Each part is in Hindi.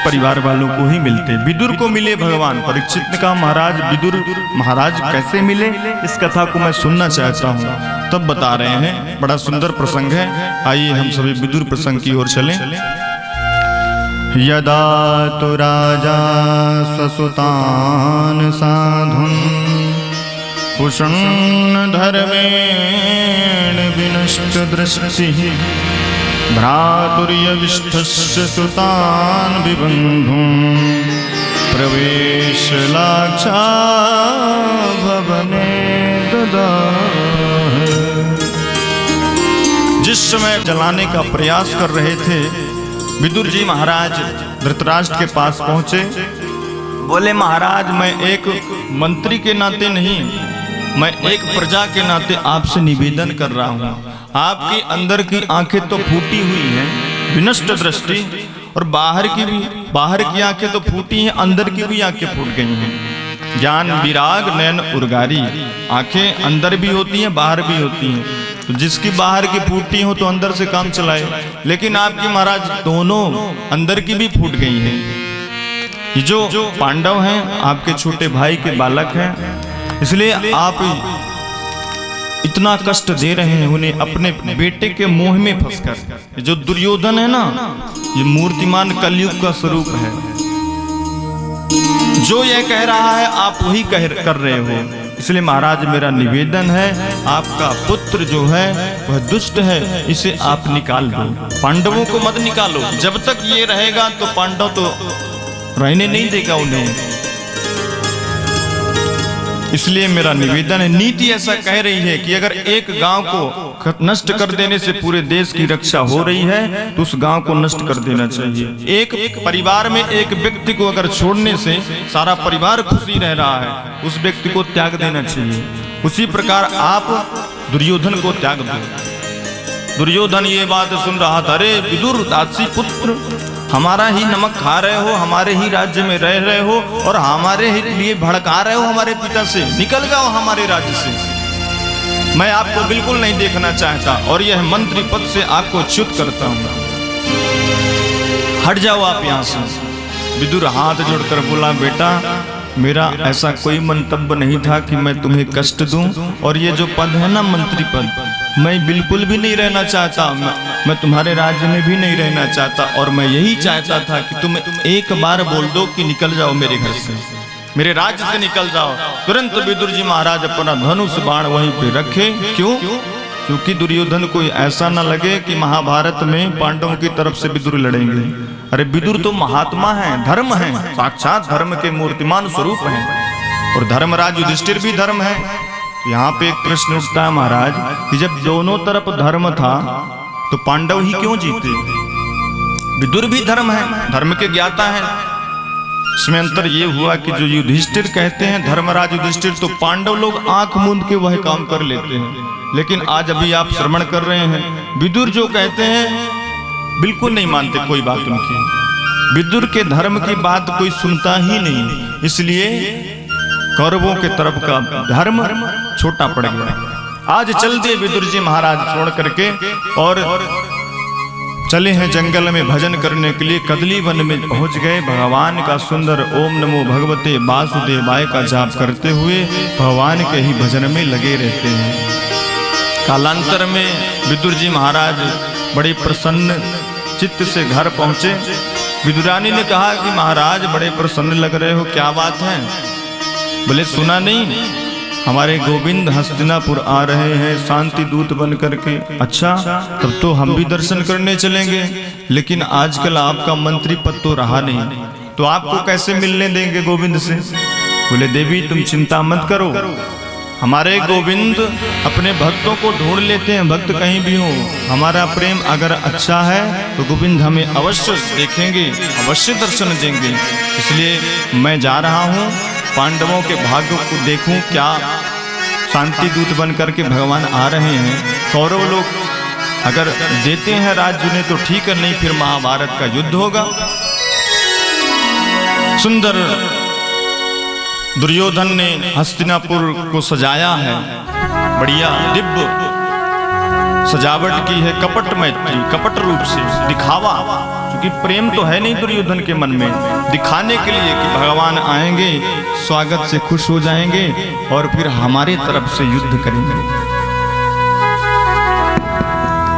परिवार वालों को ही मिलते। विदुर को मिले भगवान। परीक्षित ने कहा महाराज विदुर महाराज कैसे मिले, इस कथा को मैं सुनना चाहता हूँ। तब बता रहे हैं, बड़ा सुंदर प्रसंग है। आइए हम सभी विदुर प्रसंग की ओर चलें। यदा तो राजा स्वसुतान साधुन पुषन् धर्मेण विनष्ट दृष्टिः भ्रातुर्यविष्ठस्य सुतान् विबन्धुं प्रवेश लाक्षा भवने ददाह। जिस समय जलाने का प्रयास कर रहे थे, विदुर जी महाराज धृतराष्ट्र के पास पहुंचे। बोले महाराज मैं एक मंत्री के नाते नहीं, मैं एक प्रजा के नाते आपसे निवेदन कर रहा हूँ। आपकी अंदर की आंखें तो फूटी हुई हैं, विनष्ट दृष्टि, और बाहर की आंखें तो फूटी हैं, अंदर की भी आंखें फूट गई हैं। ज्ञान विराग नयन उर्गारी, आंखें अंदर भी होती हैं बाहर भी होती हैं। तो जिसकी बाहर की फूटी हो तो अंदर से काम चलाए, लेकिन आपकी महाराज दोनों अंदर की भी फूट गई हैं। ये जो पांडव हैं आपके छोटे भाई के बालक हैं, इसलिए आप इतना कष्ट दे रहे हैं उन्हें अपने बेटे के मोह में फंसकर। जो दुर्योधन है ना, ये मूर्तिमान कलयुग का स्वरूप है। जो ये कह रहा है आप वही कर रहे हो। इसलिए महाराज मेरा निवेदन है, आपका पुत्र जो है वह दुष्ट है, इसे आप निकाल दो। पांडवों को मत निकालो, जब तक ये रहेगा तो पांडव तो रहने नहीं देगा उन्हें। इसलिए मेरा निवेदन है, नीति ऐसा कह रही है कि अगर एक गांव को नष्ट कर देने से पूरे देश की रक्षा हो रही है तो उस गांव को नष्ट कर देना चाहिए। एक परिवार में एक व्यक्ति को अगर छोड़ने से सारा परिवार खुशी रह रहा है, उस व्यक्ति को त्याग देना चाहिए। उसी प्रकार आप दुर्योधन को त्याग दो। दुर्योधन ये बात सुन रहा था, अरे विदुर दासी पुत्र, हमारा ही नमक खा रहे हो, हमारे ही राज्य में रह रहे हो और हमारे ही लिए भड़का रहे हो हमारे पिता से, निकल जाओ हमारे राज्य से। मैं आपको बिल्कुल नहीं देखना चाहता और यह मंत्री पद से आपको च्युत करता हूं, हट जाओ आप यहां से। विदुर हाथ जोड़कर बोला, बेटा मेरा ऐसा कोई मंतव्य नहीं था कि मैं तुम्हें कष्ट दूं, और ये जो पद है ना मंत्री पद, मैं बिल्कुल भी नहीं रहना चाहता। मैं तुम्हारे राज्य में भी नहीं रहना चाहता, और मैं यही चाहता था कि तुम एक बार बोल दो कि निकल जाओ मेरे घर से, मेरे राज्य से निकल जाओ। तुरंत विदुर जी महाराज अपना धनुष बाण वहीं पे रखे। क्यों? क्योंकि दुर्योधन को ऐसा न लगे कि महाभारत में पांडवों की तरफ से विदुर लड़ेंगे। अरे विदुर तो महात्मा है, धर्म है, साक्षात धर्म के मूर्तिमान स्वरूप हैं, और धर्मराज युधिष्ठिर भी धर्म है। यहाँ पे एक प्रश्न उठता है महाराज कि जब दोनों तरफ धर्म था तो पांडव ही क्यों जीते? विदुर भी धर्म है, धर्म के ज्ञाता है। इसमें अंतर ये हुआ कि जो युधिष्ठिर कहते हैं धर्मराज युधिष्ठिर, तो पांडव लोग आंख मूंद के वह काम कर लेते हैं। लेकिन आज अभी आप श्रवण कर रहे हैं, विदुर जो कहते हैं बिल्कुल नहीं मानते कोई बात उनकी। विदुर के धर्म की बात कोई सुनता ही नहीं, इसलिए कौरवों के तरफ का धर्म छोटा पड़ गया। आज चल दिए विदुर जी महाराज छोड़ करके और चले हैं जंगल में भजन करने के लिए। कदली वन में पहुंच गए। भगवान का सुंदर ओम नमो भगवते वासुदेवाय का जाप करते हुए भगवान के ही भजन में लगे रहते हैं। कालांतर में विदुर जी महाराज बड़े प्रसन्न चित्त से घर पहुंचे। विदुरानी ने कहा कि महाराज बड़े प्रसन्न लग रहे हो, क्या बात है? बोले सुना नहीं, हमारे गोविंद हस्तिनापुर आ रहे हैं शांति दूत बन करके। अच्छा, तब तो हम भी दर्शन करने चलेंगे, लेकिन आजकल आपका मंत्री पद तो रहा नहीं, तो आपको कैसे मिलने देंगे गोविंद से? बोले देवी तुम चिंता मत करो, हमारे गोविंद अपने भक्तों को ढूंढ लेते हैं, भक्त कहीं भी हो। हमारा प्रेम अगर अच्छा है तो गोविंद हमें अवश्य देखेंगे, अवश्य दर्शन देंगे। इसलिए मैं जा रहा हूँ, पांडवों के भाग्य को देखूं, क्या शांति दूत बन करके भगवान आ रहे हैं। कौरव लोग अगर देते हैं राज्य उन्हें तो ठीक है, नहीं फिर महाभारत का युद्ध होगा। सुंदर दुर्योधन ने हस्तिनापुर को सजाया है, बढ़िया दिव्य सजावट की है, कपट मैत्री, कपट रूप से दिखावा क्योंकि प्रेम तो है नहीं दुर्योधन के मन में, दिखाने के लिए कि भगवान आएंगे, स्वागत से खुश हो जाएंगे और फिर हमारे तरफ से युद्ध करेंगे।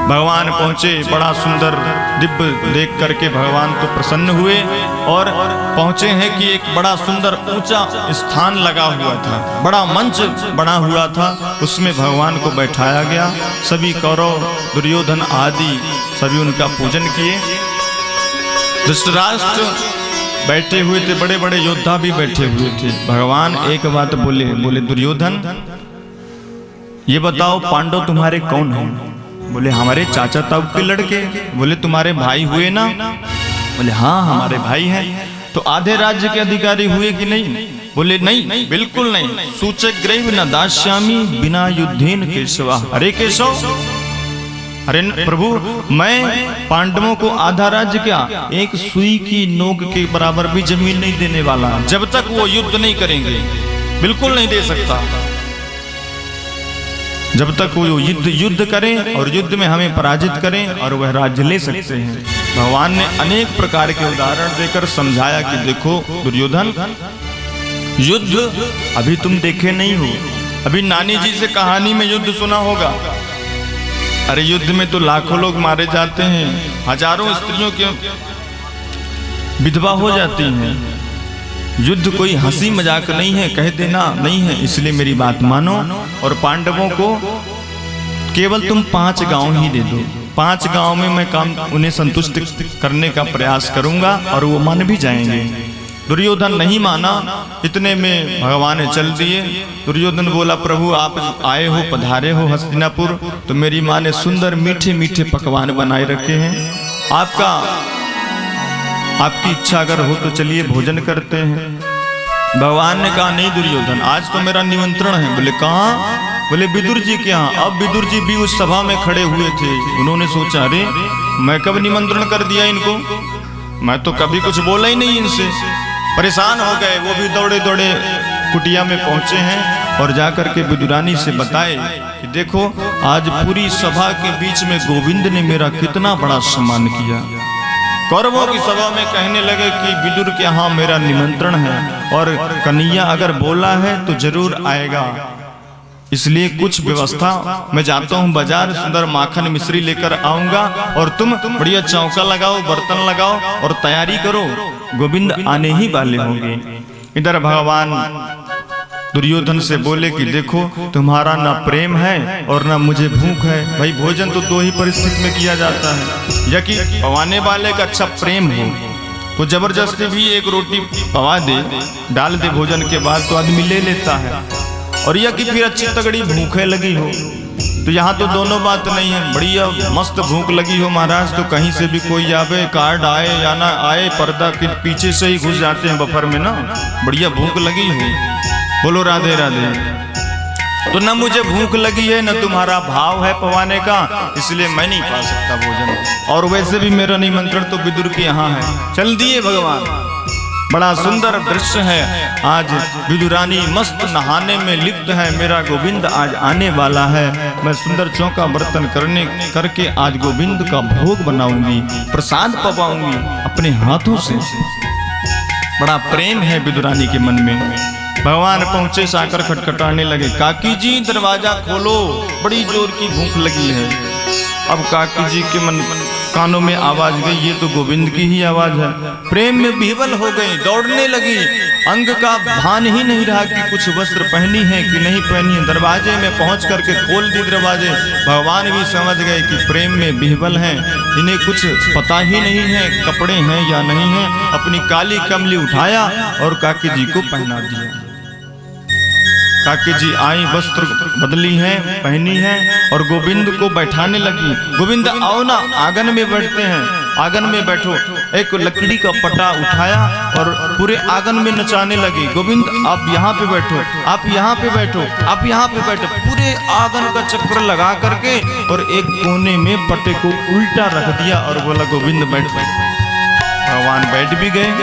भगवान पहुंचे, बड़ा सुंदर दिव्य देख करके भगवान तो प्रसन्न हुए और पहुंचे हैं कि एक बड़ा सुंदर ऊंचा स्थान लगा हुआ था, बड़ा मंच बना हुआ था, उसमें भगवान को बैठाया गया। सभी कौरव, दुर्योधन आदि सभी उनका पूजन किए। धृतराष्ट्र बैठे हुए थे, बड़े बड़े योद्धा भी बैठे हुए थे। भगवान एक बात बोले दुर्योधन ये बताओ पांडव तुम्हारे कौन हैं? बोले हमारे चाचा ताऊ के लड़के। बोले तुम्हारे भाई हुए ना? बोले हाँ हमारे भाई हैं। तो आधे राज्य के अधिकारी हुए कि नहीं? बोले नहीं, बिल्कुल नहीं। सूचक ग्रैव न दास्यामि बिना युद्धेन केशवा। अरे केशव, अरे प्रभु, मैं पांडवों को आधा राज्य क्या, एक सुई की नोक के बराबर भी जमीन नहीं देने वाला जब तक वो युद्ध नहीं करेंगे। बिल्कुल नहीं दे सकता जब तक वो युद्ध करें और युद्ध में हमें पराजित करें और वह राज्य ले सकते हैं। भगवान ने अनेक प्रकार के उदाहरण देकर समझाया कि देखो दुर्योधन, युद्ध अभी तुम देखे नहीं हो, अभी नानी जी से कहानी में युद्ध सुना होगा। अरे युद्ध में तो लाखों लोग मारे जाते हैं, हजारों स्त्रियों की विधवा हो जाती हैं। युद्ध कोई हंसी मजाक नहीं है, कह देना नहीं है। इसलिए मेरी बात मानो और पांडवों को केवल तुम 5 गांव ही दे दो। 5 गांव में मैं काम उन्हें संतुष्ट करने का प्रयास करूंगा और वो मान भी जाएंगे। दुर्योधन नहीं माना, इतने में भगवान ने चल दिए। दुर्योधन बोला प्रभु आप आए हो, पधारे हो हस्तिनापुर, तो मेरी माँ ने सुंदर मीठे मीठे पकवान बनाए रखे हैं, आपकी इच्छा अगर हो तो चलिए भोजन करते हैं। भगवान ने कहा नहीं दुर्योधन, आज तो मेरा निमंत्रण है। बोले कहाँ? बोले विदुर जी के यहाँ। अब विदुर जी भी उस सभा में खड़े हुए थे। उन्होंने सोचा अरे मैं कब निमंत्रण कर दिया इनको, मैं तो कभी कुछ बोला ही नहीं इनसे। परेशान हो गए, वो भी दौड़े दौड़े कुटिया में पहुंचे हैं और जाकर के विदुरानी से बताए कि देखो आज पूरी सभा के बीच में गोविंद ने मेरा कितना बड़ा सम्मान किया। कौरवों की सभा में कहने लगे कि विदुर के यहाँ मेरा निमंत्रण है और कन्हैया अगर बोला है तो जरूर आएगा, इसलिए कुछ व्यवस्था, मैं जाता हूँ बाजार, सुंदर माखन मिश्री लेकर आऊंगा और तुम बढ़िया चौका लगाओ, बर्तन लगाओ और तैयारी करो, गोविंद आने ही वाले होंगे। इधर भगवान दुर्योधन से बोले कि देखो तुम्हारा ना प्रेम है और ना मुझे भूख है। भाई भोजन तो 2 ही परिस्थिति में किया जाता है, या कि पवाने वाले का अच्छा प्रेम हो तो जबरदस्ती भी एक रोटी पवा दे, डाल दे भोजन के बाद तो आदमी ले लेता है, और या कि फिर अच्छी तगड़ी भूखे लगी हो। तो यहाँ तो दोनों बात नहीं है, बढ़िया मस्त भूख लगी हो महाराज, तो कहीं से भी कोई आवे, कार्ड आए या ना आए, पर्दा के पीछे से ही घुस जाते हैं बफर में ना, बढ़िया भूख लगी हो। बोलो राधे राधे। तो न मुझे भूख लगी है न तुम्हारा भाव है पवाने का, इसलिए मैं नहीं पा सकता भोजन, और वैसे भी मेरा निमंत्रण तो विदुर के यहाँ है। चल दिए भगवान। बड़ा सुंदर दृश्य है। आज विदुरानी मस्त नहाने में लिप्त है, मेरा गोविंद आज आने वाला है, मैं सुंदर चौका बर्तन करके आज गोविंद का भोग बनाऊंगी, प्रसाद पवाऊंगी अपने हाथों से। बड़ा प्रेम है विदुरानी के मन में। भगवान पहुंचे, साकर खटखटाने लगे, काकी जी दरवाजा खोलो, बड़ी जोर की भूख लगी है। अब काकी जी के मन कानों में आवाज गई, ये तो गोविंद की ही आवाज है। प्रेम में विह्वल हो गई, दौड़ने लगी, अंग का भान ही नहीं रहा कि कुछ वस्त्र पहनी है कि नहीं पहनी है। दरवाजे में पहुंच करके खोल दी दरवाजे। भगवान भी समझ गए कि प्रेम में विह्वल हैं, इन्हें कुछ पता ही नहीं है कपड़े हैं या नहीं है। अपनी काली कमली उठाया और काकी जी को पहना दिया। काकी जी आई, वस्त्र बदली है, पहनी है और गोविंद को बैठाने लगी। गोविंद आओ ना, आंगन में बैठते हैं, आंगन में बैठो। एक लकड़ी का पटा उठाया और पूरे आंगन में नचाने लगी। गोविंद आप यहाँ पे बैठो, आप यहाँ पे बैठो, आप यहाँ पे बैठो। पूरे आंगन का चक्कर लगा करके और एक कोने में पटे को उल्टा रख दिया और बोला गोविंद बैठ। भगवान बैठ भी गए।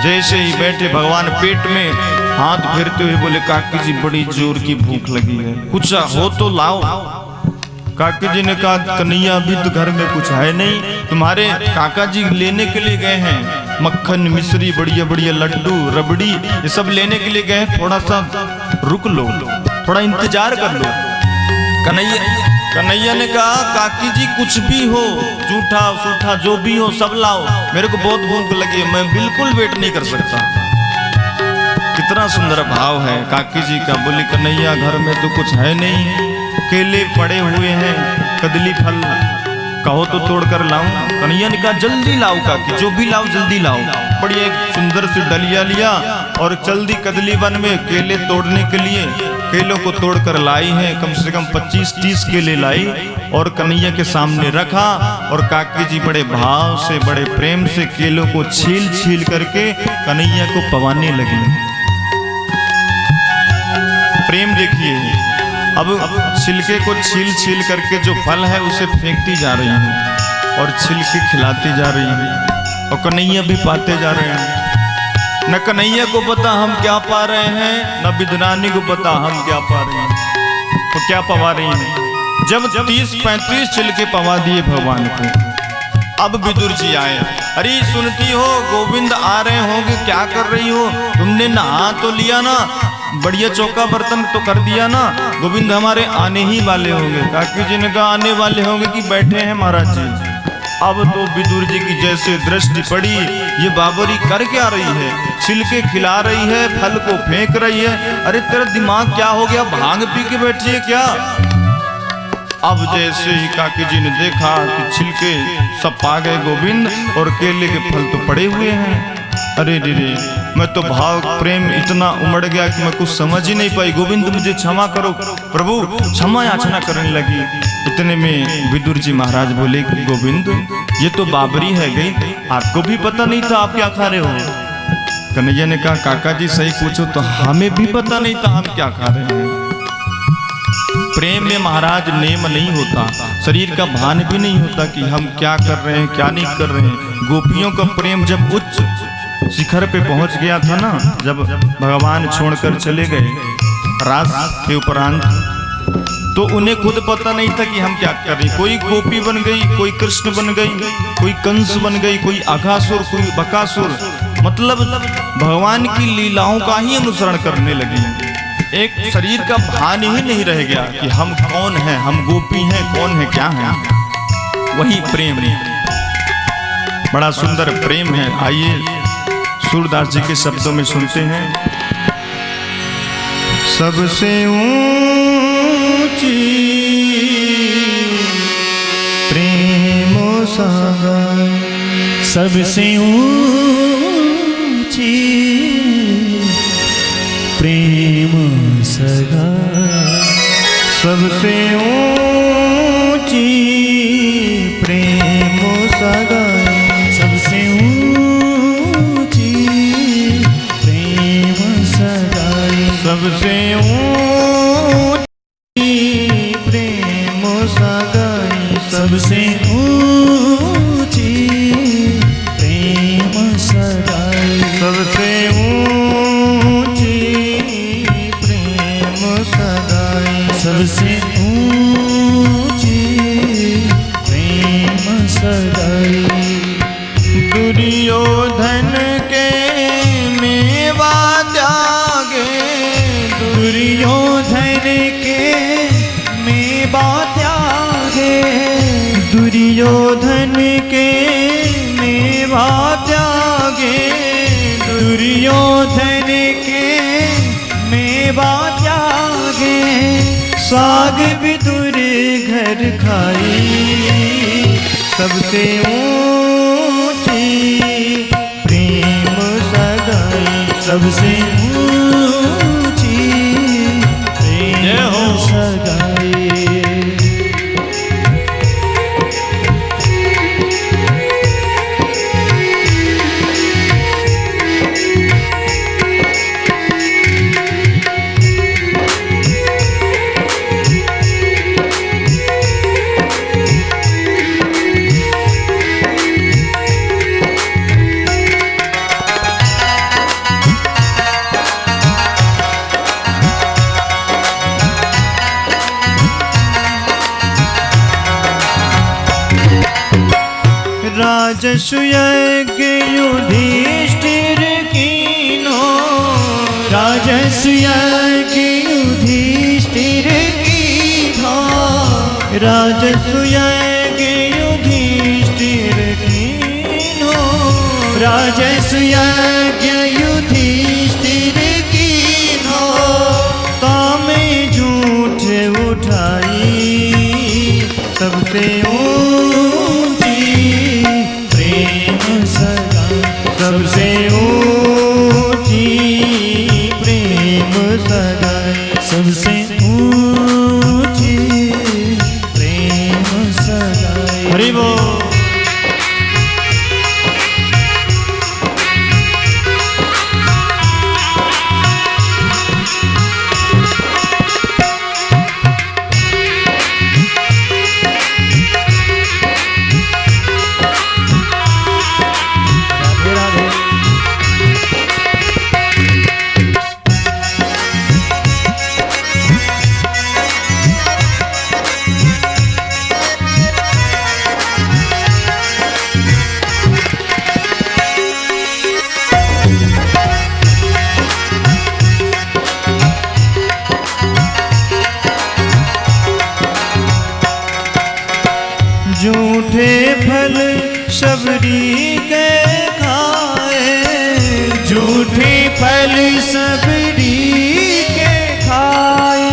जैसे ही बैठे भगवान पेट में हाथ फेरते हुए बोले, काकी जी बड़ी जोर की भूख लगी है, कुछ हो तो लाओ। काकी जी ने कहा कन्हैया अभी तो घर में कुछ है नहीं, तुम्हारे काका जी लेने के लिए गए हैं, मक्खन मिश्री बढ़िया बढ़िया लड्डू रबड़ी ये सब लेने के लिए गए, थोड़ा सा रुक लो, थोड़ा इंतजार कर लो। कन्हैया ने कहा काकी जी कुछ भी हो, जूठा सूठा जो भी हो सब लाओ, मेरे को बहुत भूख लगी है, मैं बिल्कुल वेट नहीं कर सकता। कितना सुंदर भाव है काकी जी का। बोली कन्हैया घर में तो कुछ है नहीं, केले पड़े हुए हैं, कदली फल कहो तो तोड़ कर लाऊं। कन्हैया ने कहा जल्दी लाओ काकी, जो भी लाओ जल्दी लाओ। बढ़िया एक सुंदर सी डलिया लिया और चल दी कदली वन में केले तोड़ने के लिए। केलों को तोड़कर लाई है, कम से कम 25-30 केले लाई और कन्हैया के सामने रखा। और काकी जी बड़े भाव से बड़े प्रेम से केलों को छील छील करके कन्हैया को पवाने लगी। प्रेम देखिए, अब छिलके को छील छील करके जो फल है उसे फेंकती जा रही है और छिलके खिलाती जा रही है और कन्हैया भी पाते जा रहे हैं। न कन्हैया को पता हम क्या पा रहे हैं, न विदुरानी को पता हम क्या पा रहे हैं, तो क्या पवा रही हैं। जब 30-35 छिलके पवा दिए भगवान को, अब विदुर जी आए। अरे सुनती हो गोविंद आ रहे होंगे, क्या कर रही हो, तुमने नहा तो लिया ना, बढ़िया चौका बर्तन तो कर दिया ना, गोविंद हमारे आने ही वाले होंगे। काकी जी ने कहा आने वाले होंगे कि बैठे हैं महाराज जी। अब तो विदुर जी की जैसे दृष्टि पड़ी, ये बाबरी कर क्या रही है, छिलके खिला रही है, फल को फेंक रही है, अरे तेरा दिमाग क्या हो गया, भांग पी के बैठी है क्या। अब जैसे ही काकी जी ने देखा कि छिलके सब पा गए गोविंद और केले के फल तो पड़े हुए हैं, अरे रे रे, मैं तो भाव प्रेम इतना उमड़ गया कि मैं कुछ समझ ही नहीं पाई। गोविंद मुझे क्षमा करो प्रभु, क्षमा याचना करने लगी। इतने में विदुर जी महाराज बोले कि गोविंद ये तो बाबरी है गई, आपको भी पता नहीं था आप क्या खा रहे हो। कन्हैया ने कहा काका जी सही पूछो तो हमें भी पता नहीं था हम क्या खा रहे हैं। प्रेम में महाराज नेम नहीं होता, शरीर का भान भी नहीं होता कि हम क्या कर रहे हैं क्या नहीं कर रहे हैं। गोपियों का प्रेम जब उच्च शिखर पे पहुंच गया था ना, जब भगवान छोड़कर चले गए रास के उपरांत, तो उन्हें खुद पता नहीं था कि हम क्या कर रहे हैं। कोई गोपी बन गई, कोई कृष्ण बन गई, कोई कंस बन गई, कोई अघासुर, कोई बकासुर, मतलब भगवान की लीलाओं का ही अनुसरण करने लगी। एक शरीर का भान ही नहीं रह गया कि हम कौन हैं, हम गोपी हैं, कौन है क्या है। वही प्रेम, बड़ा सुंदर प्रेम है। आइए सूरदास जी के शब्दों में सुनते हैं। सबसे ऊंची प्रेम सागर, सबसे ऊंची प्रेम सागर, सबसे ऊंची प्रेम सागर, सबसे ऊंची प्रेम सागर, सबसे ऊंची प्रेम सागर, सबसे ऊंची प्रेम सागर, सबसे ऊंची प्रेम सागर, सबसे ऊंची प्रेम सागर। दुर्योधन के मेवा त्यागे, दुर्योधन के मेवा त्यागे, दुर्योधन के मेवा त्यागे, दुर्योधन के मेवा त्यागे, साग विदुर घर खाई, सबसे ऊंची प्रेम सगाई, सबसे ऊंची प्रेम सगाई। जसु यज्ञ युधिष्ठिर कीन्हो, राजसु यज्ञ युधिष्ठिर कीन्हो, राजसु यज्ञ युधिष्ठिर कीन्हो, राजसु यज्ञ युधिष्ठिर कीन्हो, तामे झूठ उठाई सबसे ऊंची प्रेम सगाई, सबसे ऊंची प्रेम सगाई, सबसे ऊंची प्रेम सगाई। हरि बोल। झूठे फल सबरी के खाए, झूठे फल सबरी के खाए,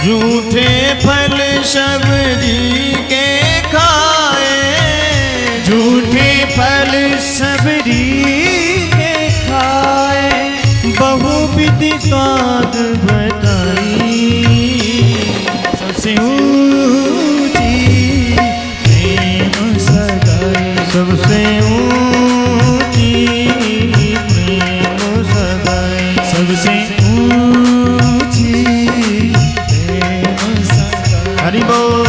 झूठे फल सबरी के खाए, झूठे फल सबरी के खाए, बहुविध स्वाद बताई सबसे सबसे ऊंची प्रेम सगाई, सबसे ऊंची प्रेम सगाई। हरि बोल।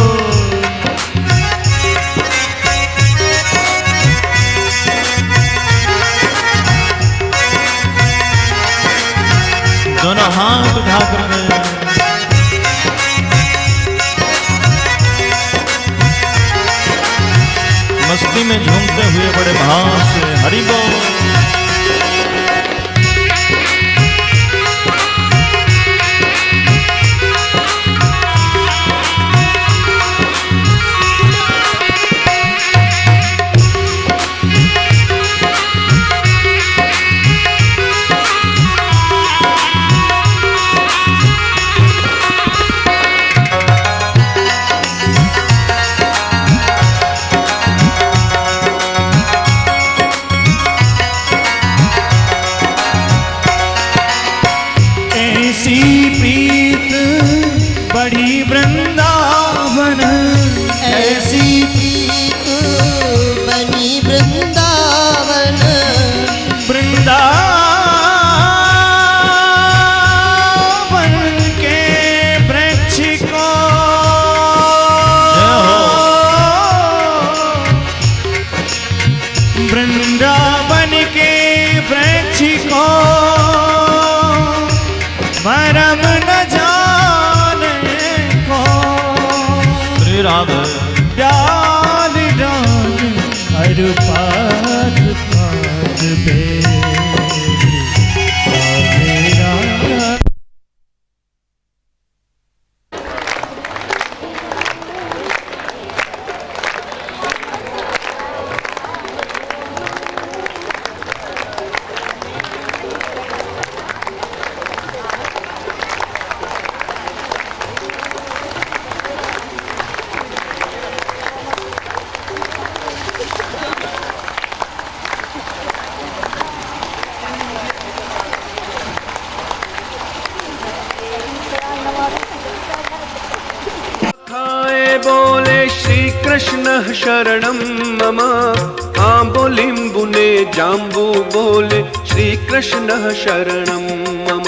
दोनों हाथ उठाकर मस्ती में झूमते हुए बड़े भाव से हरि बोल। ऐसी प्रीत बड़ी वृंदावन, ऐसी प्रीत बनी वृंदावन, वृंदावन के वृक्ष को वृंदावन के वृक्ष को मरम न जाने को, श्री राधे डाल डाल हर पात पात पे मेरा। बोले श्री कृष्ण शरणं मम, आम्बोलिम्बुने जाम्बू बोले श्री कृष्ण शरणं मम।